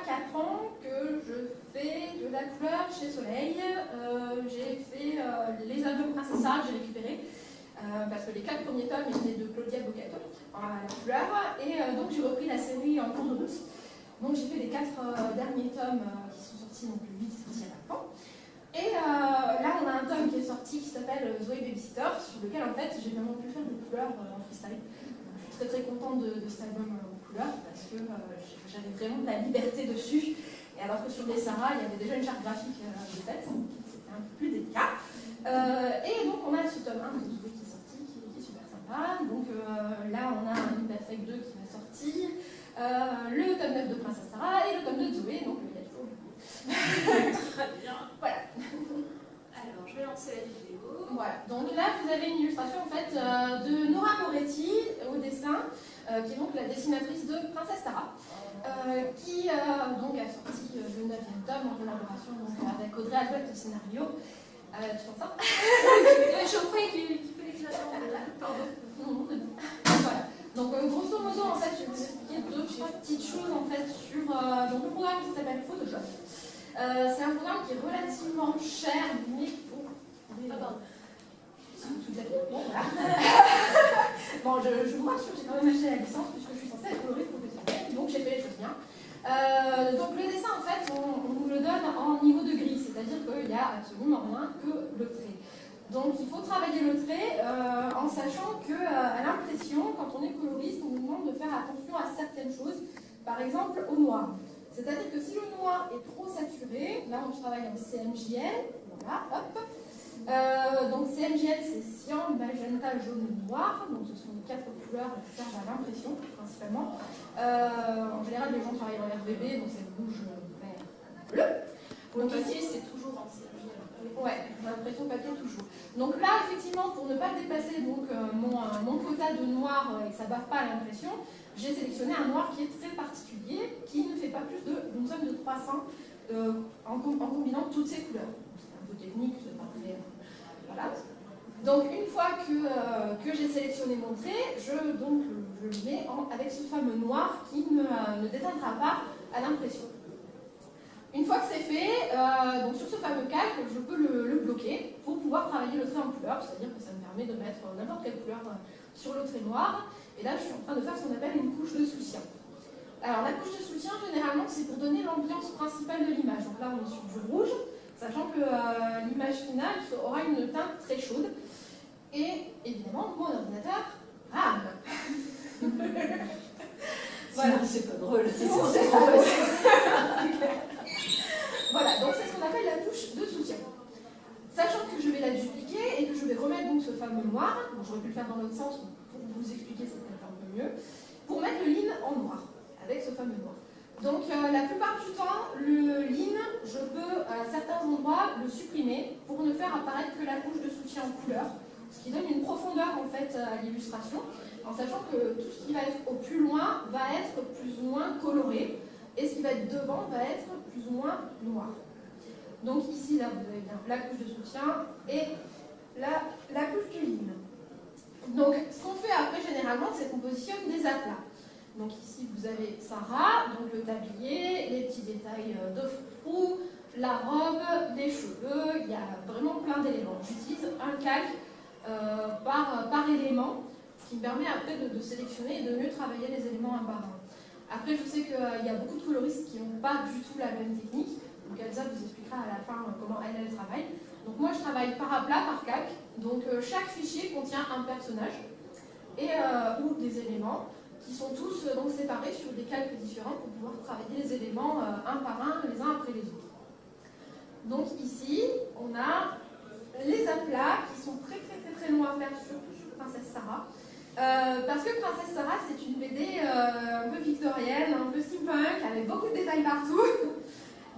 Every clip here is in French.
4 ans que je fais de la couleur chez Soleil. J'ai fait les albums Princesse Sarah que j'ai récupérés. Parce que les 4 premiers tomes étaient de Claudia Boccato à la couleur. Et donc j'ai repris la série en cours de route. Donc j'ai fait les 4 derniers tomes qui sont sortis, donc le 8 est sorti à la fin. Et là on a un tome qui est sorti qui s'appelle Zoé Babysitter, sur lequel en fait j'ai vraiment pu faire des couleurs en freestyle. Je suis très contente de cet album en couleur parce que j'avais vraiment de la liberté dessus. Et alors que sur les Sarah, il y avait déjà une charte graphique de fait, c'était un peu plus délicat. Et donc on a ce tome 1 de Zoé qui est sorti, qui est super sympa. Donc là on a un Imperfect 2 qui va sortir, le tome 9 de Princesse Sarah et le tome 2 de Zoé, donc il y a toujours du coup. Très bien. Voilà. Alors, je vais lancer la vidéo. Voilà. Donc là, vous avez une illustration en fait de Nora Moretti au dessin, qui est donc la dessinatrice de Princesse Sarah, qui donc a sorti le 9e tome en collaboration donc, avec Audrey Albert au scénario. Tu penses ça? Je croyais qu'il fallait que j'attende. Pardon. Non, voilà. Donc grosso modo, en fait, je vais vous expliquer 2-3 petites choses en fait sur donc, le programme qui s'appelle Photoshop. C'est un programme qui est relativement cher, mais bon. Bon, voilà. Bon, je vous rassure, j'ai quand même acheté la licence puisque je suis censée être coloriste professionnelle, donc j'ai fait les choses bien. Donc le dessin, en fait, on nous le donne en niveau de gris, c'est-à-dire qu'il n'y a absolument rien que le trait. Donc il faut travailler le trait en sachant qu'à l'impression, quand on est coloriste, on nous demande de faire attention à certaines choses, par exemple au noir. C'est-à-dire que si le noir est trop saturé, là je travaille en CMJN, voilà, hop. Donc CMJN c'est cyan, magenta, jaune, noir, donc ce sont les 4 couleurs qui servent à l'impression principalement. En général les gens travaillent en RVB, donc c'est rouge, vert, bleu. Donc ici c'est toujours en CMJN. Ouais, l'impression papier toujours. Donc là effectivement pour ne pas dépasser donc, mon quota de noir et que ça ne bave pas à l'impression, j'ai sélectionné un noir qui est très particulier, qui ne fait pas plus d'une somme de 300 en combinant toutes ces couleurs. C'est un peu technique, c'est pas très... Voilà. Donc une fois que j'ai sélectionné mon trait, je le mets avec ce fameux noir qui ne déteindra pas à l'impression. Une fois que c'est fait, donc sur ce fameux calque, je peux le bloquer pour pouvoir travailler le trait en couleur, c'est-à-dire que ça me permet de mettre n'importe quelle couleur sur le trait noir. Et là, je suis en train de faire ce qu'on appelle une couche de soutien. Alors, la couche de soutien, généralement, c'est pour donner l'ambiance principale de l'image. Donc là, on est sur du rouge, sachant que l'image finale aura une teinte très chaude. Et évidemment, mon ordinateur rame. Voilà, c'est pas drôle. C'est pas drôle. Voilà, donc c'est ce qu'on appelle la couche de soutien. Sachant que je vais la dupliquer et que je vais remettre donc ce fameux noir, donc j'aurais pu le faire dans l'autre sens, pour vous expliquer c'est peut-être un peu mieux, pour mettre le line en noir, avec ce fameux noir. Donc la plupart du temps, le line, je peux à certains endroits le supprimer pour ne faire apparaître que la couche de soutien en couleur, ce qui donne une profondeur en fait à l'illustration, en sachant que tout ce qui va être au plus loin va être plus ou moins coloré, et ce qui va être devant va être plus ou moins noir. Donc ici, là, vous avez bien la couche de soutien et la couche du line. Donc ce qu'on fait après, généralement, c'est qu'on positionne des aplats. Donc ici, vous avez Sarah, donc le tablier, les petits détails de frou, la robe, les cheveux, il y a vraiment plein d'éléments. J'utilise un calque par élément, ce qui me permet après de sélectionner et de mieux travailler les éléments un par un. Après, je sais qu'il y a beaucoup de coloristes qui n'ont pas du tout la même technique. Donc Elsa vous expliquera à la fin comment elle travaille. Donc moi, je travaille par aplat, par calque. Donc chaque fichier contient un personnage et, ou des éléments qui sont tous donc, séparés sur des calques différents pour pouvoir travailler les éléments un par un, les uns après les autres. Donc ici, on a les aplats qui sont très longs à faire, surtout sur Princesse Sarah. Parce que Princesse Sarah, c'est une BD un peu victorienne, un peu steampunk, avec beaucoup de détails partout.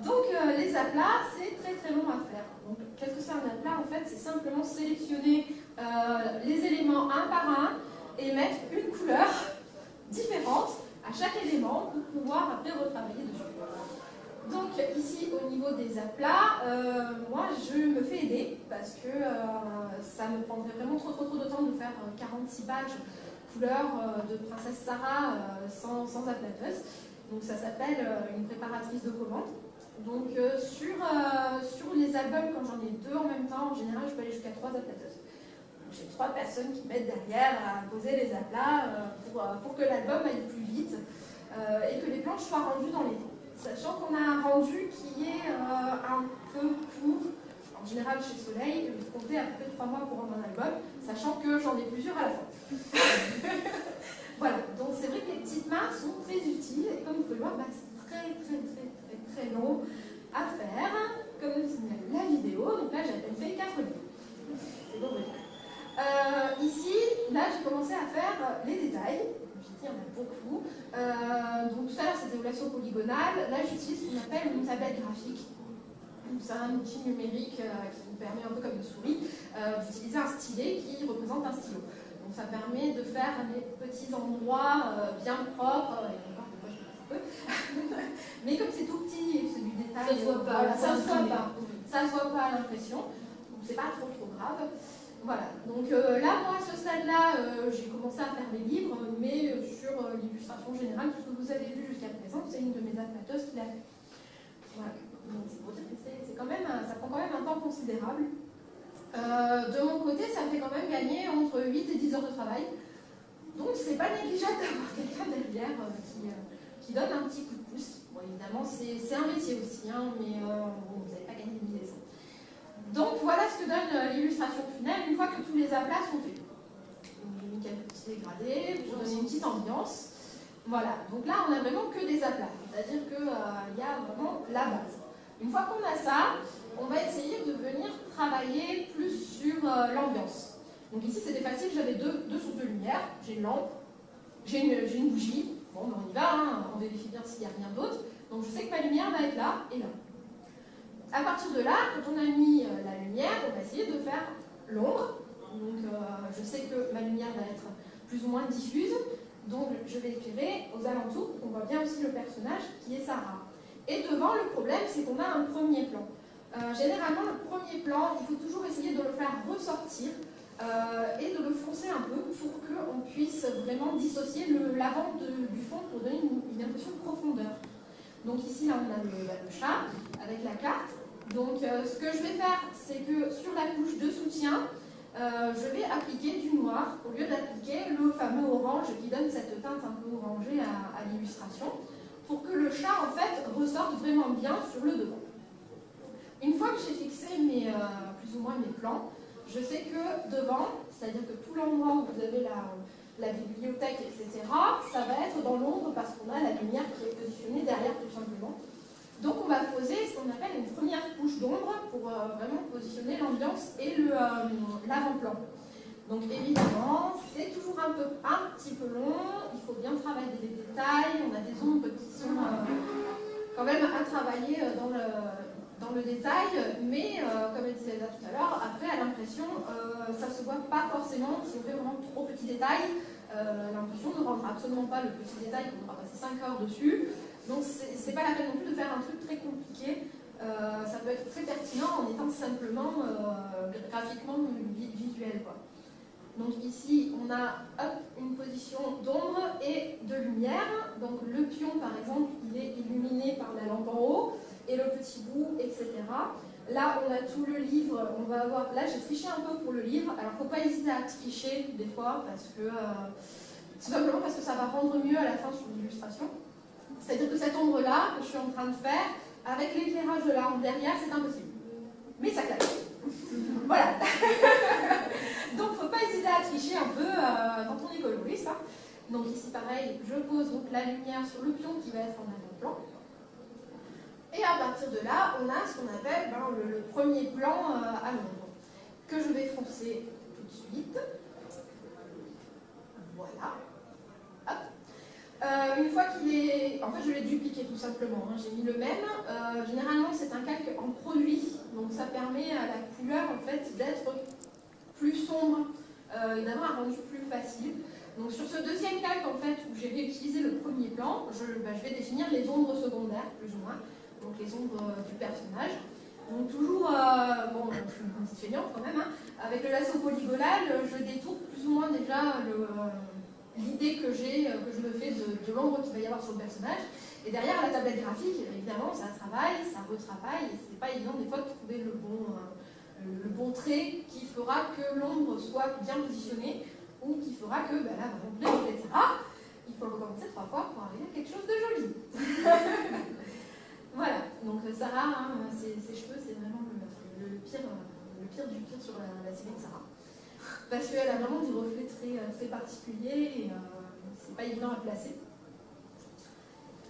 Donc les aplats, c'est très long à faire. Donc qu'est-ce que c'est un aplat? En fait, c'est simplement sélectionner les éléments un par un et mettre une couleur différente à chaque élément pour pouvoir après retravailler dessus. Donc ici, au niveau des aplats, moi je me fais aider parce que ça me prendrait vraiment trop de temps de faire 46 pages couleur de Princesse Sarah sans aplateuse. Donc ça s'appelle une préparatrice de commande. Donc sur les albums, quand j'en ai 2 en même temps, en général je peux aller jusqu'à 3 aplateuses. J'ai 3 personnes qui m'aident derrière à poser les aplats pour que l'album aille plus vite et que les planches soient rendues dans les temps. Sachant qu'on a un rendu qui est un peu court. En général, chez Soleil, il faut compter à peu près 3 mois pour rendre un album, sachant que j'en ai plusieurs à la fois. Voilà, donc c'est vrai que les petites mains sont très utiles, et comme vous pouvez le voir, c'est très long à faire, comme le signale la vidéo. Donc là, j'ai à peine fait 4 lignes. C'est bon, ici, là, j'ai commencé à faire les détails. J'ai dit, il y en a beaucoup. Donc tout à l'heure, c'était des relations polygonales. Là, j'utilise ce qu'on appelle une tablette graphique. C'est un outil numérique qui vous permet, un peu comme une souris, d'utiliser un stylet qui représente un stylo. Donc ça permet de faire des petits endroits bien propres, et encore des fois je passe un peu, mais comme c'est tout petit, c'est du détail, ça se voit pas, ça se voit pas à l'impression, donc c'est pas trop grave. Voilà, donc là, moi, à ce stade-là, j'ai commencé à faire des livres, mais sur l'illustration générale, tout ce que vous avez vu jusqu'à présent, c'est une de mes applateuses qui l'a fait. Voilà. Donc c'est pour dire que ça prend quand même un temps considérable. De mon côté, ça me fait quand même gagner entre 8 et 10 heures de travail. Donc c'est pas négligeable d'avoir quelqu'un derrière qui donne un petit coup de pouce. Bon, évidemment, c'est un métier aussi, hein, mais vous n'allez pas gagner des milliers. Donc voilà ce que donne l'illustration finale une fois que tous les aplats sont faits. J'ai mis quelques petits dégradés pour donner une petite ambiance. Voilà, donc là on a vraiment que des aplats, c'est-à-dire qu'il y a vraiment la base. Une fois qu'on a ça, on va essayer de venir travailler plus sur l'ambiance. Donc ici c'était facile, j'avais deux sources de lumière, j'ai une lampe, j'ai une bougie. Bon, ben on y va, hein, on vérifie bien s'il n'y a rien d'autre. Donc je sais que ma lumière va être là et là. À partir de là, quand on a mis la lumière, on va essayer de faire l'ombre. Donc je sais que ma lumière va être plus ou moins diffuse, donc je vais éclairer aux alentours. On voit bien aussi le personnage qui est Sarah. Et devant, le problème, c'est qu'on a un premier plan. Généralement, le premier plan, il faut toujours essayer de le faire ressortir et de le foncer un peu pour qu'on puisse vraiment dissocier l'avant du fond pour donner une impression de profondeur. Donc ici, là, on a le chat avec la carte. Donc ce que je vais faire, c'est que sur la couche de soutien, je vais appliquer du noir au lieu d'appliquer le fameux orange qui donne cette teinte un peu orangée à l'illustration, pour que le chat en fait ressorte vraiment bien sur le devant. Une fois que j'ai fixé plus ou moins mes plans, je sais que devant, c'est-à-dire que tout l'endroit où vous avez la bibliothèque, etc., ça va être dans l'ombre parce qu'on a la lumière qui est positionnée derrière tout simplement. Donc on va poser ce qu'on appelle une première couche d'ombre pour vraiment positionner l'ambiance et l'avant-plan. Donc évidemment, c'est toujours un petit peu long, il faut bien travailler les détails, on a des ombres qui sont quand même à travailler dans le détail, mais comme elle disait tout à l'heure, après à l'impression, ça ne se voit pas forcément si on fait vraiment trop petits détails, l'impression ne rendra absolument pas le petit détail qu'on va passer 5 heures dessus. Donc c'est pas la peine non plus de faire un truc très compliqué, ça peut être très pertinent en étant simplement graphiquement visuel, quoi. Donc ici on a une position d'ombre et de lumière, donc le pion par exemple il est illuminé par la lampe en haut, et le petit bout, etc. Là on a tout le livre, on va avoir, là j'ai triché un peu pour le livre, alors faut pas hésiter à tricher des fois, parce que tout simplement parce que ça va rendre mieux à la fin sur l'illustration. C'est-à-dire que cette ombre-là, que je suis en train de faire, avec l'éclairage de la lampe derrière, c'est impossible. Mais ça claque. Voilà. Donc, il ne faut pas hésiter à tricher un peu quand on est coloriste. Hein. Donc ici, pareil, je pose donc la lumière sur le pion qui va être en avant-plan. Et à partir de là, on a ce qu'on appelle le premier plan à l'ombre, que je vais foncer tout de suite. Voilà. Une fois qu'il est... En fait, je l'ai dupliqué tout simplement. Hein. J'ai mis le même. Généralement, c'est un calque en produit. Donc, ça permet à la couleur, en fait, d'être plus sombre et d'avoir un rendu plus facile. Donc, sur ce deuxième calque, en fait, où j'ai réutilisé le premier plan, je vais définir les ombres secondaires, plus ou moins. Donc, les ombres du personnage. Donc, toujours... bon, je suis une petite feignante quand même. Hein. Avec le lasso polygonal, je détourne plus ou moins déjà l'idée que je me fais de l'ombre qu'il va y avoir sur le personnage. Et derrière la tablette graphique, évidemment, ça travaille, ça retravaille, et c'est pas évident des fois de trouver le bon trait qui fera que l'ombre soit bien positionnée, ou qui fera que, ben là, le reflet de Sarah, il faut le recommencer 3 fois pour arriver à quelque chose de joli. Voilà, donc Sarah, hein, ses cheveux, c'est vraiment le pire du pire sur la série de Sarah. Parce qu'elle a vraiment des reflets très particuliers et c'est pas évident à placer.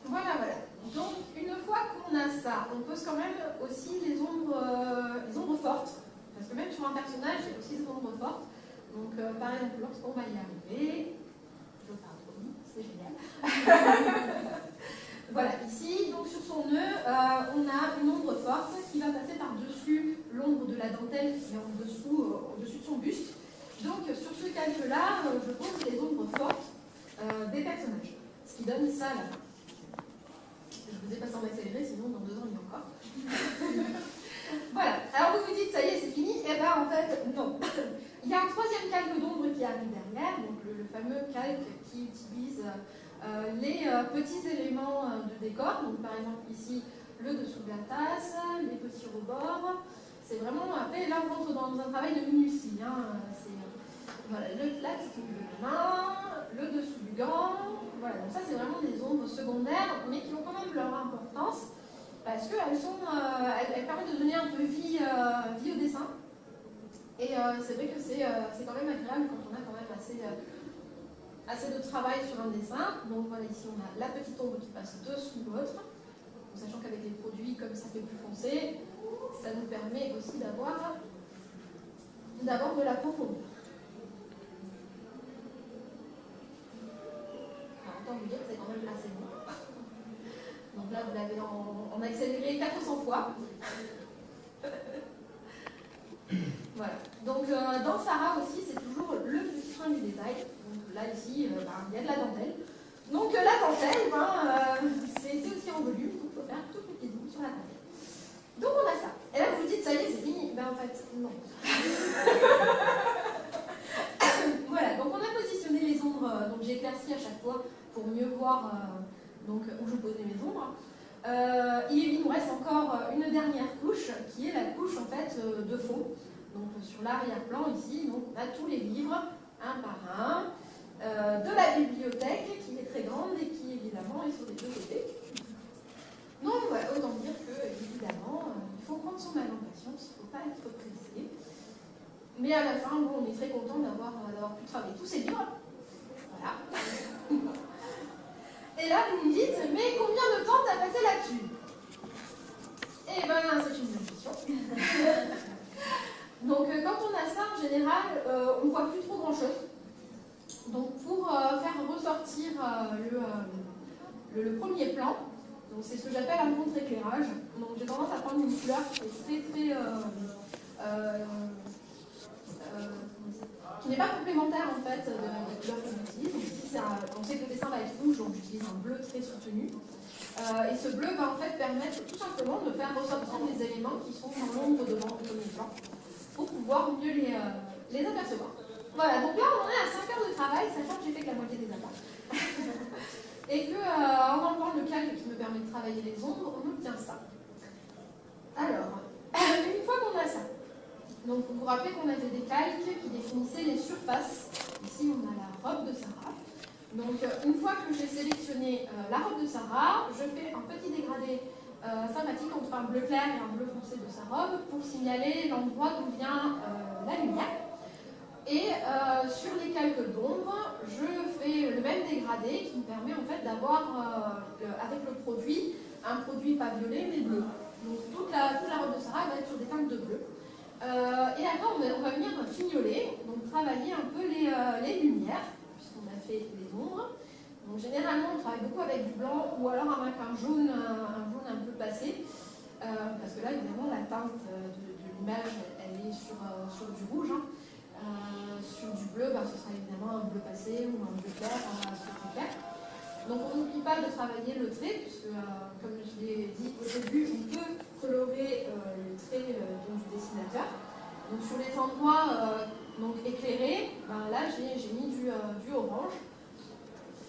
Voilà. Donc, une fois qu'on a ça, on pose quand même aussi les ombres fortes. Parce que même sur un personnage, il y a aussi des ombres fortes. Donc, par exemple, lorsqu'on va y arriver, je parle trop vite, c'est génial. Voilà, ici, donc sur son nœud, on a une ombre forte qui va passer par-dessus l'ombre de la dentelle qui est au-dessus de son buste. Donc, sur ce calque-là, je pose les ombres fortes des personnages. Ce qui donne ça là. Je vous ai passé en accéléré, sinon dans 2 ans, il y a encore. Voilà. Alors, vous vous dites, ça y est, c'est fini. Eh bien, en fait, non. Il y a un 3e calque d'ombre qui arrive derrière, donc le fameux calque qui utilise les petits éléments de décor. Donc, par exemple, ici, le dessous de la tasse, les petits rebords. C'est vraiment, après, là, on rentre dans un travail de minutie. Hein. Voilà, la petite ombre de la main, le dessous du gant. Voilà, donc ça, c'est vraiment des ombres secondaires, mais qui ont quand même leur importance, parce qu'elles permettent de donner un peu vie au dessin. Et c'est vrai que c'est quand même agréable quand on a quand même assez de travail sur un dessin. Donc voilà, ici on a la petite ombre qui passe dessous l'autre, sachant qu'avec les produits, comme ça fait plus foncé, ça nous permet aussi d'avoir de la profondeur. Alors, autant vous dire que c'est quand même assez bon. Donc là, vous l'avez en accéléré 400 fois. Voilà. Donc dans Sarah aussi, c'est toujours le petit soin du détail. Donc là, ici, il y a de la dentelle. Donc la dentelle, c'est aussi en volume, donc il faut faire tout petit zoom sur la dentelle. Donc on a ça. Et là, vous vous dites, ça y est, c'est fini. Ben en fait, non. Voilà, donc on a positionné les ombres, donc j'ai éclairci à chaque fois pour mieux voir où je posais mes ombres. Il nous reste encore une dernière couche qui est la couche en fait de fond. Donc sur l'arrière-plan ici, donc, on a tous les livres, un par un, de la bibliothèque qui est très grande et qui évidemment est sur les 2 côtés. Donc voilà, autant dire que évidemment, il faut prendre son mal en patience, il ne faut pas être pressé. Mais à la fin, bon, on est très content d'avoir pu travailler tous ces livres. Voilà. Et là, vous me dites, mais combien de temps t'as passé là-dessus? Eh bien, c'est une bonne question. Donc, quand on a ça, en général, on ne voit plus trop grand-chose. Donc, pour faire ressortir le premier plan, donc c'est ce que j'appelle un contre-éclairage. Donc, j'ai tendance à prendre une couleur qui est très qui n'est pas complémentaire en fait de la couleur qu'on utilise. Donc ici, on sait que le dessin va être rouge, donc j'utilise un bleu très soutenu. Et ce bleu va en fait permettre tout simplement de faire ressortir les éléments qui sont dans l'ombre devant le premier plan pour pouvoir mieux les apercevoir. Voilà, donc là on en est à 5 heures de travail, sachant que j'ai fait que la moitié des appâts. Et qu'en enlevant le calque qui me permet de travailler les ombres, on obtient ça. Alors, une fois qu'on a ça, donc vous vous rappelez qu'on avait des calques qui définissaient les surfaces. Ici on a la robe de Sarah. Donc une fois que j'ai sélectionné la robe de Sarah, je fais un petit dégradé sympathique entre un bleu clair et un bleu foncé de sa robe pour signaler l'endroit d'où vient la lumière. Et sur les calques d'ombre, je fais le même dégradé qui me permet en fait d'avoir avec le produit un produit pas violet mais bleu. Donc toute la robe de Sarah va être sur des teintes de bleu. Et après on va venir fignoler, donc travailler un peu les lumières, puisqu'on a fait les ombres. Donc généralement on travaille beaucoup avec du blanc ou alors avec un jaune un peu passé, parce que là évidemment la teinte de l'image elle est sur du rouge. Hein. Sur du bleu, ce sera évidemment un bleu passé ou un bleu clair, un clair. Donc on n'oublie pas de travailler le trait, puisque comme je l'ai dit au début, on peut colorer le trait du dessinateur. Donc sur les endroits éclairés, là j'ai mis du orange.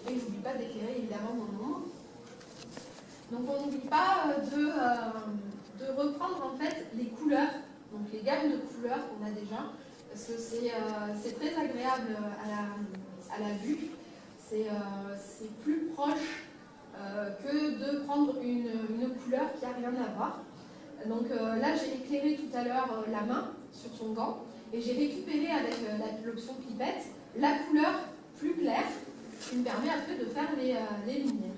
Et je n'oublie pas d'éclairer évidemment mon ombre. Donc on n'oublie pas de reprendre en fait les couleurs, donc les gammes de couleurs qu'on a déjà, parce que c'est très agréable à la vue, c'est plus proche que de prendre une couleur qui n'a rien à voir. Donc là j'ai éclairé tout à l'heure la main sur son gant, et j'ai récupéré avec l'option pipette la couleur plus claire qui me permet après de faire les lumières.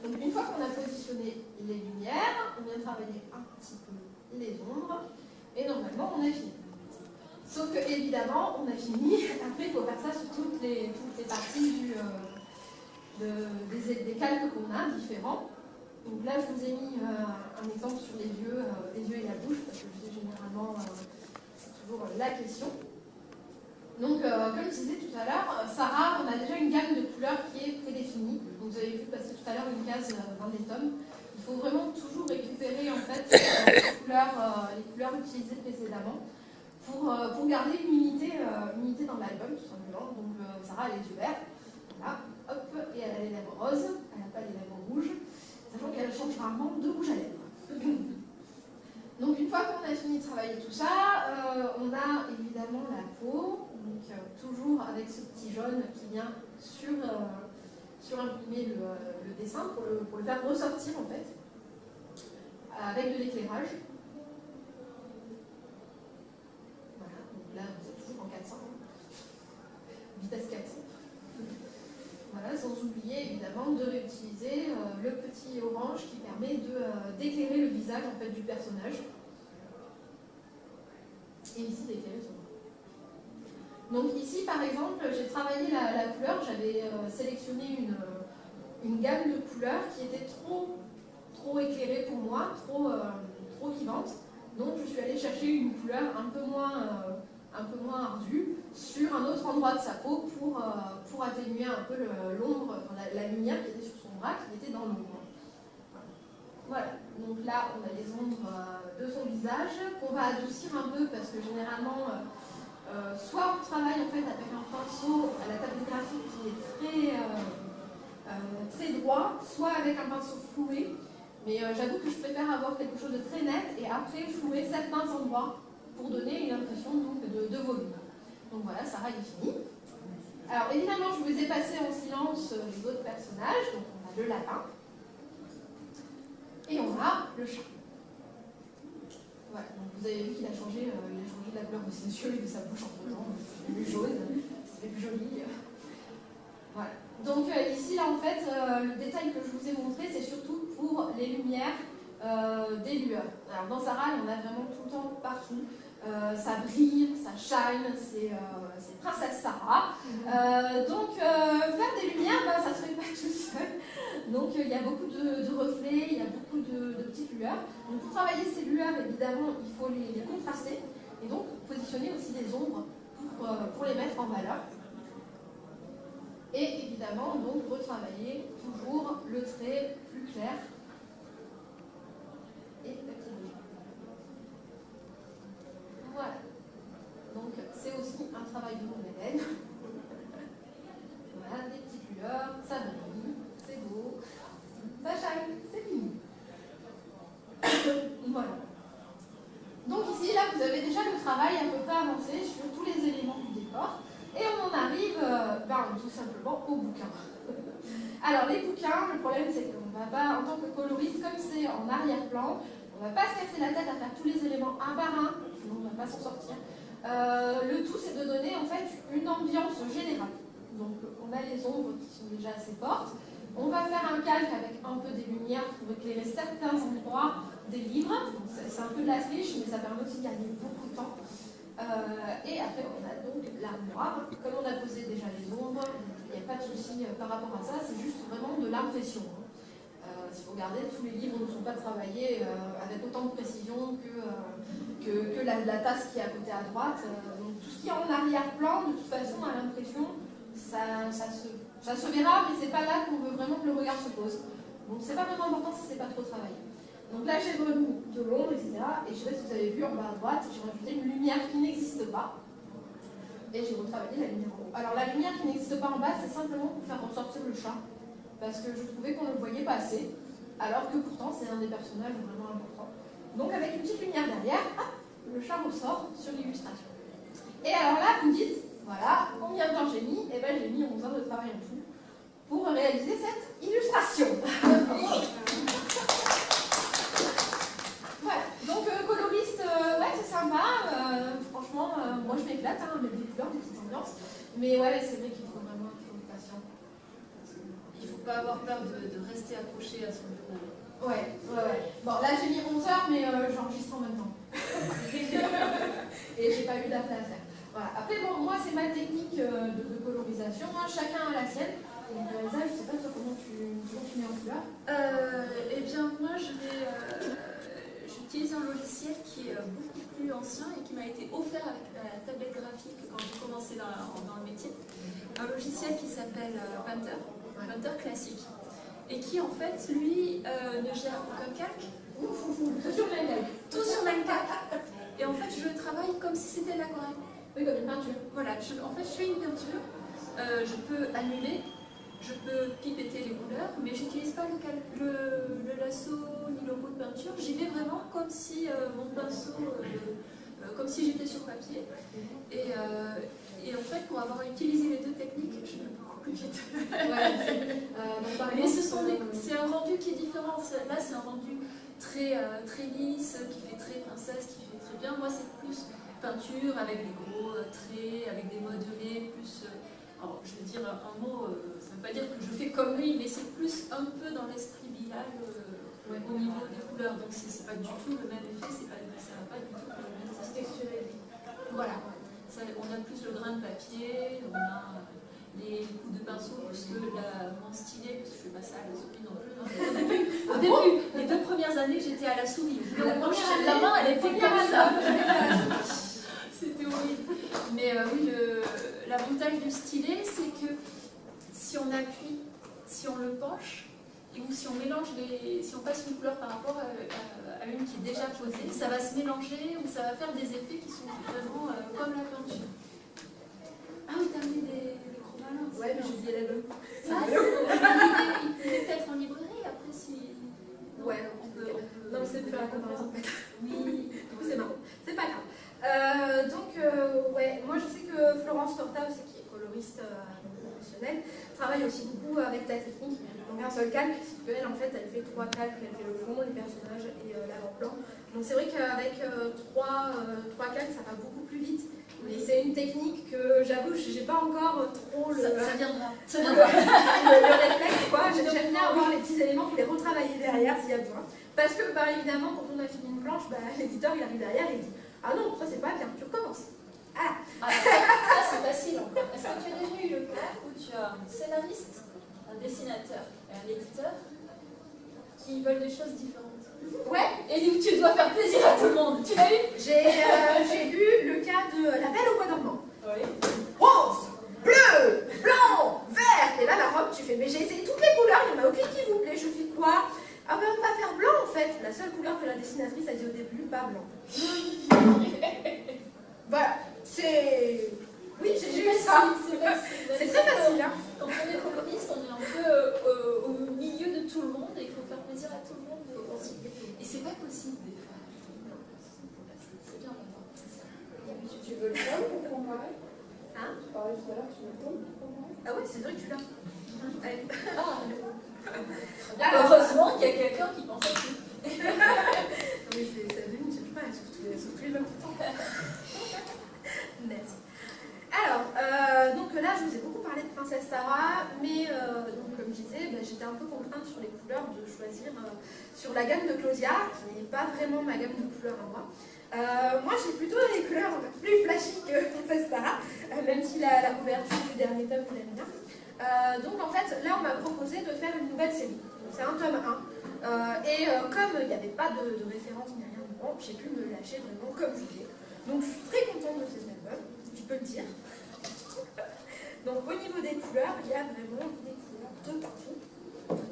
Donc une fois qu'on a positionné les lumières, on vient travailler un petit peu les ombres, et normalement on a fini. Sauf que évidemment on a fini, après il faut faire ça sur toutes les parties des calques qu'on a différents. Donc là je vous ai mis un exemple sur les yeux et la bouche, parce que je sais généralement c'est toujours la question. Donc, comme je disais tout à l'heure, Sarah, on a déjà une gamme de couleurs qui est prédéfinie. Donc, vous avez vu passer tout à l'heure une case dans les tomes. Il faut vraiment toujours récupérer en fait les couleurs utilisées précédemment pour garder une unité dans l'album, tout simplement. Donc, Sarah a les yeux verts, voilà, hop, et elle a les lèvres roses. Elle n'a pas les lèvres rouges, sachant qu'elle change rarement de rouge à lèvres. Donc une fois qu'on a fini de travailler tout ça, on a évidemment la peau, donc toujours avec ce petit jaune qui vient surimprimer le dessin pour le faire ressortir en fait, avec de l'éclairage. Voilà, donc là vous êtes toujours en 400, vitesse 400. Voilà, sans oublier évidemment de réutiliser le petit orange qui permet d'éclairer le visage en fait, du personnage. Et ici d'éclairer son bras. Donc ici par exemple, j'ai travaillé la couleur, j'avais sélectionné une gamme de couleurs qui était trop éclairée pour moi, trop vivante. Donc je suis allée chercher une couleur un peu moins ardue sur un autre endroit de sa peau pour atténuer un peu l'ombre, enfin, la lumière qui était sur son bras, qui était dans l'ombre. Voilà, donc là on a les ombres de son visage qu'on va adoucir un peu parce que généralement soit on travaille en fait avec un pinceau à la table graphique qui est très droit, soit avec un pinceau floué, mais j'avoue que je préfère avoir quelque chose de très net et après flouer certains endroits pour donner une impression donc, de volume. Donc voilà, Sarah est finie. Alors évidemment je vous ai passé en silence les autres personnages, donc on a le lapin. Et on a le chat. Voilà, donc vous avez vu qu'il a changé de la couleur de ses yeux et de sa bouche entre temps. C'est plus jaune, c'est plus joli. Voilà. Donc ici, là, en fait, le détail que je vous ai montré, c'est surtout pour les lumières des lueurs. Alors dans Sarah, il y en a vraiment tout le temps, partout. Ça brille, ça shine, c'est Princesse Sarah. Donc faire des lumières, ça ne se fait pas tout seul. Donc il y a beaucoup de reflets, il y a beaucoup de petites lueurs. Donc pour travailler ces lueurs, évidemment, il faut les contraster et donc positionner aussi des ombres pour les mettre en valeur. Et évidemment, donc retravailler toujours le trait plus clair et la petite bouche. Voilà. Donc c'est aussi un travail de longue haleine. Voilà, des petites lueurs, ça brille, c'est beau, ça shine, c'est fini. Voilà. Donc ici, là, vous avez déjà le travail à peu près avancé sur tous les éléments du décor. Et on en arrive tout simplement au bouquin. Alors les bouquins, le problème c'est qu'on ne va pas, en tant que coloriste, comme c'est en arrière-plan, on ne va pas se casser la tête à faire tous les éléments un par un, sinon on ne va pas s'en sortir. Le tout c'est de donner en fait une ambiance générale. Donc on a les ombres qui sont déjà assez fortes. On va faire un calque avec un peu des lumières pour éclairer certains endroits des livres. C'est un peu de la triche, mais ça permet aussi de gagner beaucoup de temps. Et après on a donc l'armoire. Comme on a posé déjà les ombres, il n'y a pas de souci par rapport à ça, c'est juste vraiment de l'impression. Si vous regardez, tous les livres ne sont pas travaillés avec autant de précision que la tasse qui est à côté à droite. Donc tout ce qui est en arrière-plan, de toute façon, à l'impression, ça se verra, mais c'est pas là qu'on veut vraiment que le regard se pose. Donc c'est pas vraiment important si c'est pas trop travaillé. Donc là j'ai remis de l'ombre, etc. Et je sais pas si vous avez vu en bas à droite, j'ai rajouté une lumière qui n'existe pas. Et j'ai retravaillé la lumière en haut. Alors la lumière qui n'existe pas en bas, c'est simplement pour faire ressortir le chat. parce que je trouvais qu'on ne le voyait pas assez, alors que pourtant c'est un des personnages vraiment importants. Donc avec une petite lumière derrière, hop, le chat ressort sur l'illustration. Et alors là, vous me dites, voilà, combien de temps j'ai mis? Eh bien j'ai mis 11 heures de travail en tout pour réaliser cette illustration. Voilà, donc coloriste, ouais c'est sympa, franchement, moi je m'éclate, hein, avec des couleurs, des petites ambiances, mais ouais c'est vrai qu'il faut vraiment être patient. Il ne faut pas avoir peur de rester accroché à son journal. Ouais. Bon là j'ai mis 11 heures, mais j'enregistre en même temps. Et j'ai pas eu d'appel à faire. Voilà. Après bon, moi c'est ma technique de colorisation, hein, chacun a la sienne. Donc Elsa, je sais pas toi comment tu mets en couleur. Eh bien moi j'utilise un logiciel qui est beaucoup plus ancien et qui m'a été offert avec la tablette graphique quand j'ai commencé dans le métier. Un logiciel qui s'appelle Painter classique. Et qui en fait, lui, ne gère aucun calque. Tout sur le même calque. Tout sur le même calque. Et en fait, je travaille comme si c'était de l'aquarelle. Oui, comme une peinture. Voilà, en fait, je fais une peinture. Je peux annuler, je peux pipetter les couleurs, mais je n'utilise pas le lasso ni le pot de peinture. J'y vais vraiment comme si mon pinceau, comme si j'étais sur papier. Et en fait, pour avoir utilisé les deux techniques, je vais beaucoup plus vite. Mais c'est un rendu qui est différent. Là, c'est un rendu très lisse, qui fait très princesse, qui fait très bien. Moi, c'est plus peinture avec des gros traits, avec des modelés, plus. Alors, je vais dire un mot, ça ne veut pas dire que je fais comme lui, mais c'est plus un peu dans l'esprit Bilal au niveau des couleurs. Donc, c'est pas du tout le même effet, ça n'a pas du tout le même texturé. Voilà. On a plus le grain de papier, on a les coups de pinceau, plus mon stylet, parce que je ne fais pas ça à la souris non plus. Au début, les 2 premières années, j'étais à la souris. La main, elle était comme ça. C'était horrible. Mais oui, l'avantage du stylet, c'est que si on appuie, si on le penche, ou si on mélange si on passe une couleur par rapport à une qui est déjà posée, ça va se mélanger ou ça va faire des effets qui sont vraiment comme la peinture. Ah oui, t'as mis des chromalins. Ouais, mais j'ai oublié la bonne. Il est peut-être en librairie après si. Ouais, on peut. Non, c'est de faire la comparaison. Oui. Du coup, c'est marrant. C'est pas grave. Ouais, moi je sais que Florence Torta aussi, qui est coloriste professionnelle, travaille aussi beaucoup avec ta technique. Donc un seul calque, c'est qu'elle en fait elle fait 3 calques, elle fait le fond, les personnages et l'avant-plan. Donc c'est vrai qu'avec 3 calques ça va beaucoup plus vite. Mais c'est une technique que j'avoue, j'ai pas encore trop le. Ça viendra. Le réflexe, quoi. J'aime bien avoir les petits éléments pour les retravailler derrière s'il y a besoin. Parce que, évidemment, quand on a fini une planche, l'éditeur il arrive derrière et il dit ah non, ça c'est pas bien, tu recommences. Ah, ça c'est facile encore. Est-ce que tu as déjà eu le cas où tu as un scénariste, un dessinateur et un éditeur qui veulent des choses différentes? Ouais. Et où tu dois faire plaisir à tout le monde. Tu l'as eu? J'ai lu le cas de La Belle au Bois dormant. Oui. Rose, bleu, blanc, vert. Et là, la robe, tu fais, mais j'ai essayé toutes les couleurs, il n'y en a aucune qui vous plaît. Je fais quoi? Ah ben on va faire blanc en fait. La seule couleur que la dessinatrice a dit au début, pas blanc. Voilà, c'est... Oui, j'ai eu ça. C'est très facile. Hein. Quand on est coloriste, on est un peu au milieu de tout le monde et il faut faire plaisir à tout le monde. Et c'est pas possible des fois. C'est bien d'avoir ça. Tu veux le tome pour comparer? Hein? Tu parlais tout à l'heure, tu veux le tome pour comparer? Ah ouais, c'est vrai que tu l'as. Allez. Heureusement qu'il y a quelqu'un qui pense à tout. Non mais ça devient, je sais pas, elle souffle plus le temps. Merci. Alors, donc là, je vous ai beaucoup parlé de Princesse Sarah, mais donc, comme je disais, j'étais un peu contrainte sur les couleurs de choisir sur la gamme de Claudia, qui n'est pas vraiment ma gamme de couleurs à moi. Moi, j'ai plutôt des couleurs un peu plus flashy que Princesse Sarah, même si la couverture du dernier tome, vous l'aimez bien. Donc, en fait, là, on m'a proposé de faire une nouvelle série. C'est un tome 1. Comme il n'y avait pas de référence ni rien dedans, j'ai pu me lâcher vraiment comme je voulais. Donc, je suis très contente de ces albums, je peux le dire. Donc au niveau des couleurs, il y a vraiment des couleurs de partout.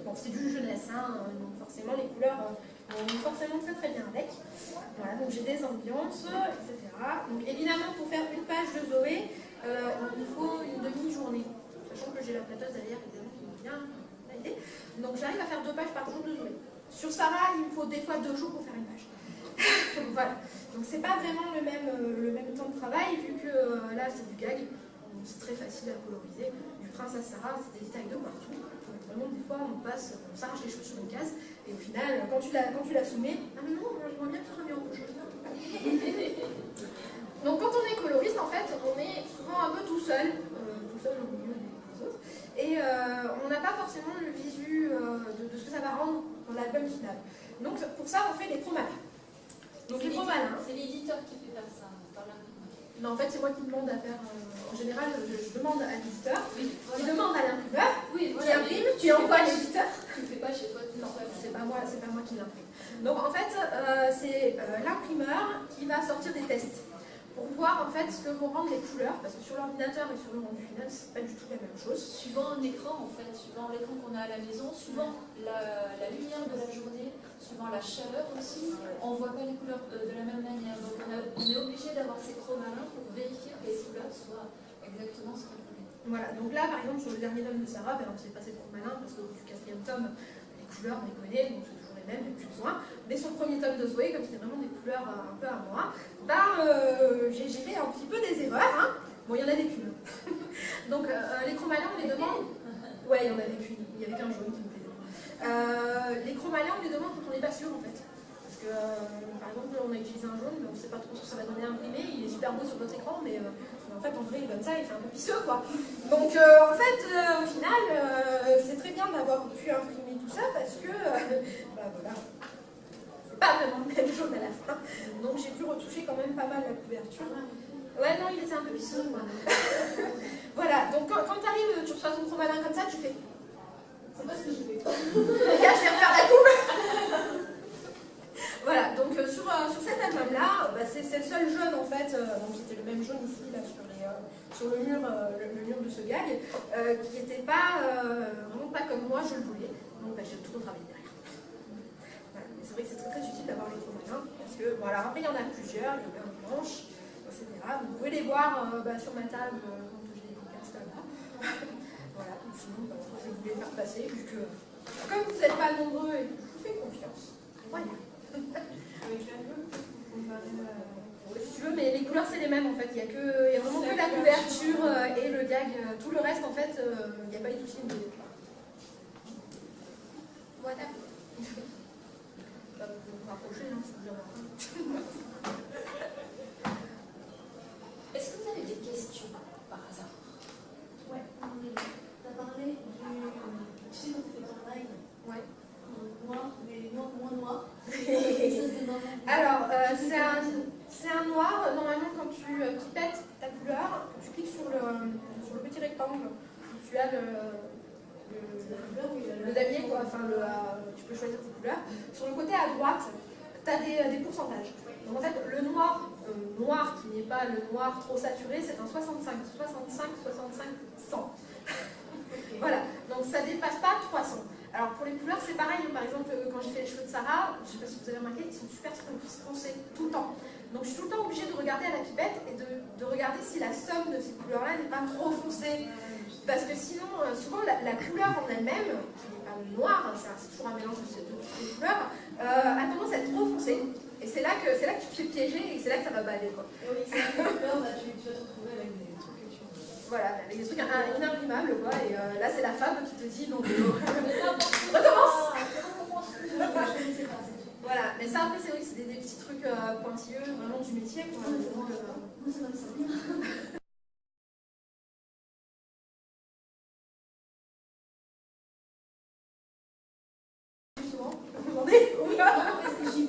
Bon, c'est du jeunesse, hein, donc forcément les couleurs vont forcément très très bien avec. Voilà, donc j'ai des ambiances, etc. Donc évidemment pour faire une page de Zoé, il faut une demi-journée. Sachant que j'ai la plâteuse derrière, évidemment, qui me vient. Là, qualité. Donc j'arrive à faire 2 pages par jour de Zoé. Sur Sarah, il me faut des fois 2 jours pour faire une page. Voilà. Donc c'est pas vraiment le même temps de travail, vu que là c'est du gag, donc c'est très facile à coloriser. Du prince à Sarah, c'est des détails de partout. Donc vraiment, des fois, on s'arrache les cheveux sur une case, et au final, quand tu la soumets, ah mais non, j'aimerais bien que ce soit mis en rouge. Donc quand on est coloriste, en fait, on est souvent un peu tout seul au milieu des autres, et on n'a pas forcément le visu de ce que ça va rendre dans l'album final. Donc pour ça, on fait des chromalas. Donc les chromalas. C'est l'éditeur qui fait faire ça, par l'imprimeur. Non, en fait, c'est moi qui demande à faire. En général, je demande à l'éditeur, Oui, qui demande à l'imprimeur, oui, qui imprime, qui envoie à l'éditeur. Tu ne fais pas chez toi tout Non, seul. c'est pas moi qui l'imprime. Donc en fait, c'est l'imprimeur qui va sortir des tests pour voir en fait ce que vont rendre les couleurs, parce que sur l'ordinateur et sur le rendu final, c'est pas du tout la même chose. Suivant un écran, en fait, suivant l'écran qu'on a à la maison, suivant la lumière de la journée, suivant la chaleur aussi, on ne voit pas les couleurs de la même manière. Donc on est obligé d'avoir ces chromalins pour vérifier que les couleurs soient exactement ce qu'on voulait. Voilà, donc là par exemple sur le dernier tome de Sarah, on s'est passé trop malin parce que du 4e tome, les couleurs on les connaît, donc c'est toujours les mêmes, il n'y a plus besoin. Mais sur le premier tome de Zoé, comme c'était vraiment des couleurs un peu à moi, j'ai fait un petit peu des erreurs. Hein. Bon, il y en avait qu'une. Donc les chromalins, on les demande. Ouais, il y en avait qu'une, il n'y avait qu'un jaune qui me plaisait. Les chromalins, on les demande quand on n'est pas sûr en fait. Parce que par exemple, on a utilisé un jaune, mais on ne sait pas trop ce que ça va donner imprimé, il est super beau sur notre écran, mais en fait, en vrai, il donne ça, il fait un peu pisseux quoi. Donc en fait, au final, c'est très bien d'avoir pu imprimer tout ça parce que, bah voilà. Pas vraiment le même jaune à la fin. Donc j'ai pu retoucher quand même pas mal la couverture. Ouais, non, il était un peu pisseux, quoi. Voilà, donc quand tu arrives, tu reçois ton chromalin comme ça, tu fais. C'est pas ce que j'ai fait. Les gars, je vais refaire la coupe. Voilà, donc sur cet album-là, c'est le seul jaune en fait, donc c'était le même jaune ici, là, sur le mur de ce gag, qui n'était pas, vraiment pas comme moi je le voulais. Donc j'ai tout retravaillé derrière. C'est vrai que c'est très utile d'avoir les chromalins parce que, bon, alors après il y en a plusieurs, il y en a blanches, etc. Vous pouvez les voir sur ma table quand j'ai des podcasts là-bas. Voilà, donc sinon je voulais faire passer, vu que comme vous n'êtes pas nombreux et que je vous fais confiance. Voilà. Avec la bleue, Si tu veux, mais les couleurs c'est les mêmes en fait, il y a vraiment que la couverture et le gag, tout le reste en fait, il n'y a pas eu de souci. Voilà. Vous vous rapprochez, hein, si vous avez rien. Est-ce que vous avez des questions par hasard? Ouais, tu as parlé du. Tu sais, quand tu fais ton live, Ouais. noir, mais moins noir. Alors, c'est un noir. Normalement, quand tu pipètes ta couleur, quand tu cliques sur le petit rectangle, tu as le damier, quoi. Enfin, tu peux choisir tes couleurs. Sur le côté à droite, tu as des pourcentages. Donc en fait, le noir qui n'est pas le noir trop saturé, c'est un 65, 100. Voilà, donc ça dépasse pas 300. Alors pour les couleurs, c'est pareil. Par exemple, quand j'ai fait les cheveux de Sarah, je ne sais pas si vous avez remarqué, ils sont super foncés tout le temps. Donc je suis tout le temps obligée de regarder à la pipette et de regarder si la somme de ces couleurs-là n'est pas trop foncée. Parce que sinon, souvent la couleur en elle-même, qui n'est pas noire, c'est toujours un mélange de ces deux couleurs, a tendance à être trop foncée. Et c'est là que tu te fais piéger et c'est là que ça va baller, quoi. Et oui, c'est un peu peur, tu vas te retrouver avec des trucs que tu. Voilà, avec des trucs inimprimables, quoi. Et là, c'est la femme qui te dit non, recommence. Voilà, mais ça, après, c'est vrai que c'est des petits trucs pointilleux, vraiment du métier, quoi. Moi, ça va me servir.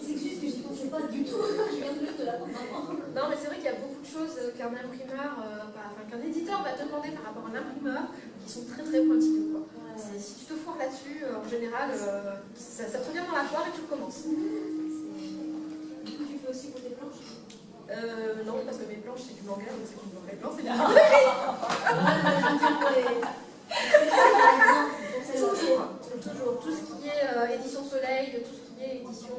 C'est juste que j'y pensais pas du tout. Je viens juste de l'apprendre maintenant. Non, mais c'est vrai qu'il y a beaucoup de choses qu'un imprimeur, qu'un éditeur va te demander par rapport à un imprimeur qui sont très très pointilleux, quoi. Ouais. Si tu te foires là-dessus, en général, ça te revient dans la poire et tu recommences. Du coup, tu fais aussi pour tes planches? Non, parce que mes planches, c'est du manga, donc c'est du manga blanc, c'est du toujours. Tout ce qui est édition Soleil, tout ce qui est édition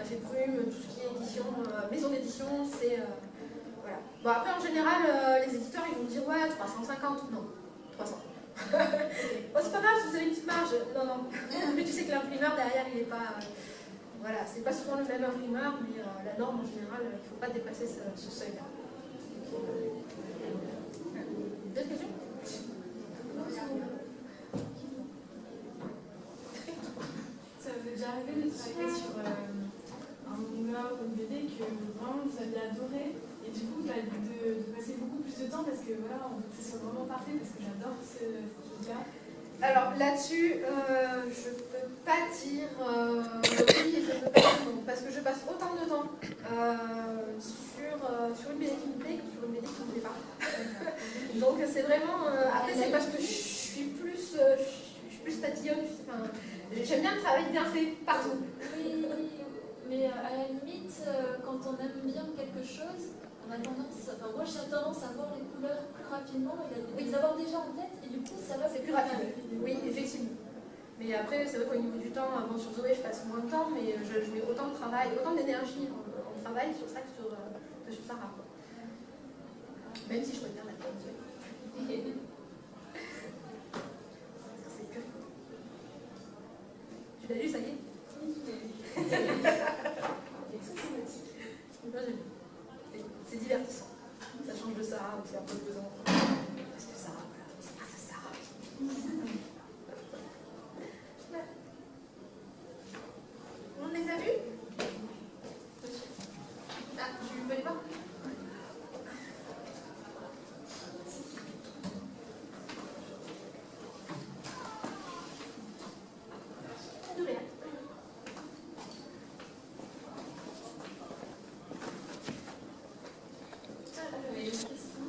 Effet Brume, tout ce qui est édition, maison d'édition, c'est. Voilà. Bon, après, en général, les éditeurs, ils vont dire ouais, 350. Non, 300. Bon, c'est pas grave, si vous avez une petite marge. Non, non. Mais tu sais que l'imprimeur derrière, il n'est pas. Voilà, c'est pas souvent le même imprimeur, mais la norme en général, il ne faut pas dépasser ce seuil-là. D'autres questions? Ça vous est déjà arrivé de travailler sur un manga ou une BD que vraiment vous aviez adoré et du coup de passer beaucoup plus de temps parce que voilà, on veut que ce soit vraiment parfait parce que j'adore cette chose-là. Alors là-dessus, je peux pas dire oui et je peux pas dire non, parce que je passe autant de temps sur une BD qui me plaît que sur une BD qui ne me plaît pas. Donc c'est vraiment. Après c'est parce que je suis plus tatillonne. Enfin, j'aime bien le travail bien fait partout. Oui, mais à la limite, quand on aime bien quelque chose, on a tendance, enfin moi j'ai tendance à voir les couleurs plus rapidement et les avoir déjà en tête et du coup ça va, C'est plus rapide. Oui, effectivement. Mais après, c'est vrai qu'au niveau du temps, bon, sur Zoé, je passe moins de temps, mais je mets autant de travail, autant d'énergie en travail sur ça que sur Sarah. Même si je préfère la tête Zoé. C'est que. Tu l'as lu, ça y est? C'est divertissant. Ça change de Sarah, c'est un peu pesant. Parce que Sarah, voilà, c'est pas ça, Sarah. On les a vus? Ah, tu veux les voir? De rien. J'avais une question.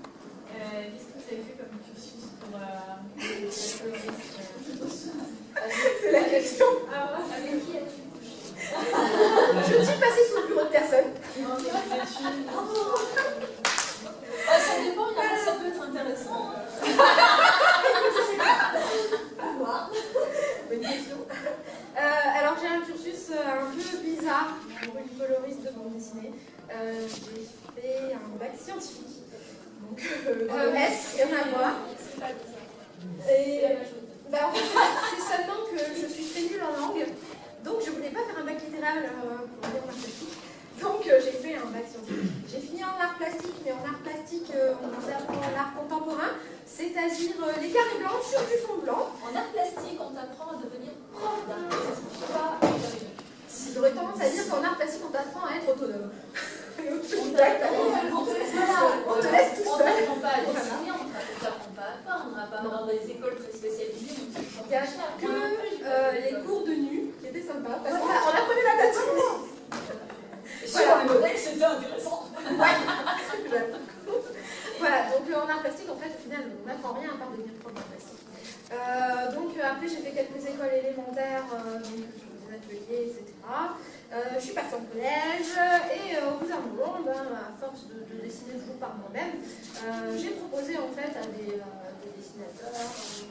Qu'est-ce que vous avez fait comme cursus pour la coloriste C'est la question. Avec qui as-tu couché? Je ne suis passée sous le bureau de personne. Non, mais les études. Ça dépend, ça peut être intéressant. Bonne question. Alors j'ai un cursus un peu bizarre pour une coloriste de bande dessinée. J'ai fait un bac scientifique. Donc S, rien à voir. C'est pas bizarre. Et bah, en fait, c'est seulement que je suis très nulle en langue. Donc je voulais pas faire un bac littéral pour dire en art plastique. Donc j'ai fait un bac scientifique. J'ai fini en art plastique, mais en art plastique, on apprend l'art contemporain, c'est-à-dire les carrés blancs sur du fond blanc. En art plastique, on t'apprend à devenir prof d'art plastique. Pas J'aurais tendance à dire qu'en art plastique, on t'apprend à être autonome. on te laisse tout on seul. t'apprend pas à dessiner, on t'apprend pas à peindre, on va pas dans des écoles très spécialisées. Il n'y a que les cours de nu qui étaient sympas, parce qu'on apprenait la nature. Sur les modèles, c'était intéressant. Voilà, donc en art plastique, en fait, au final, on n'apprend rien à part devenir prof d'art plastique. Donc après, j'ai fait quelques écoles élémentaires, donc sur des ateliers, etc. Je suis passée en collège, et au bout d'un moment, à force de dessiner toujours par moi-même, j'ai proposé en fait à des dessinateurs,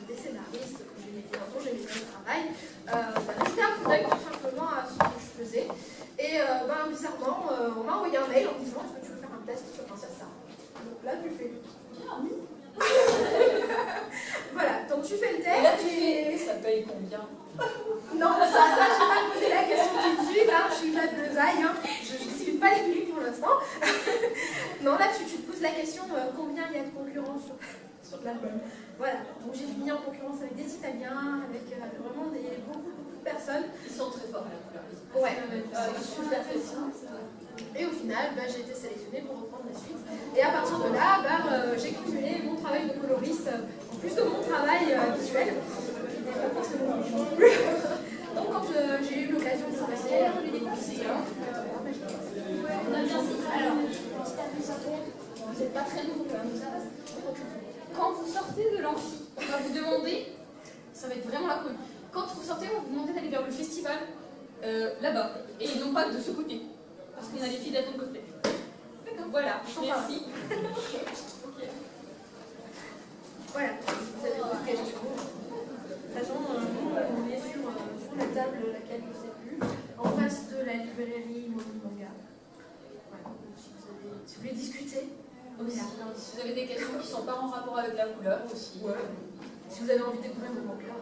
des scénaristes que j'aimais bien, dont j'aimais bien le travail, d'ajouter un coup d'œil tout simplement à ce que je faisais. Et bizarrement, on m'a envoyé un mail en disant est-ce que tu veux faire un test sur Princesse Sarah? Donc là, tu fais oui. Voilà, donc tu fais le test. Et là, tu fais, ça paye combien? Non, ça, je n'ai pas posé la question tout de suite, hein. Je suis pas de l'oseille, hein. Je ne discute pas les publics pour l'instant. Non, là, tu te poses la question combien il y a de concurrence sur l'album. Voilà, donc j'ai fini en concurrence avec des Italiens, avec vraiment beaucoup de personnes. Ils sont très forts à la couleur. Ouais, super fascinant. Et au final, j'ai été sélectionnée pour reprendre la suite. Et à partir de là, j'ai cumulé mon travail de coloriste en plus de mon travail visuel, qui n'était pas forcément non plus. Donc quand j'ai eu l'occasion de passer, je l'ai découvert. On a bien cité. Alors, petite annonce à faire. C'est pas très long quand même. Quand vous sortez de l'amphi, on va vous demander, ça va être vraiment la cohue. Quand vous sortez, on va vous demander d'aller vers le festival là-bas, et non pas de ce côté, parce qu'on a les filles d'attente cosplay. D'accord. Voilà, merci. Okay. Voilà, vous avez d'autres questions. De toute façon, on est sur la table, laquelle je ne sais plus, en face de la librairie Manga. Voilà, si vous voulez discuter, on est là. Si vous avez des questions qui ne sont pas en rapport avec la couleur aussi. Ouais. Si vous avez envie de découvrir mon cœur.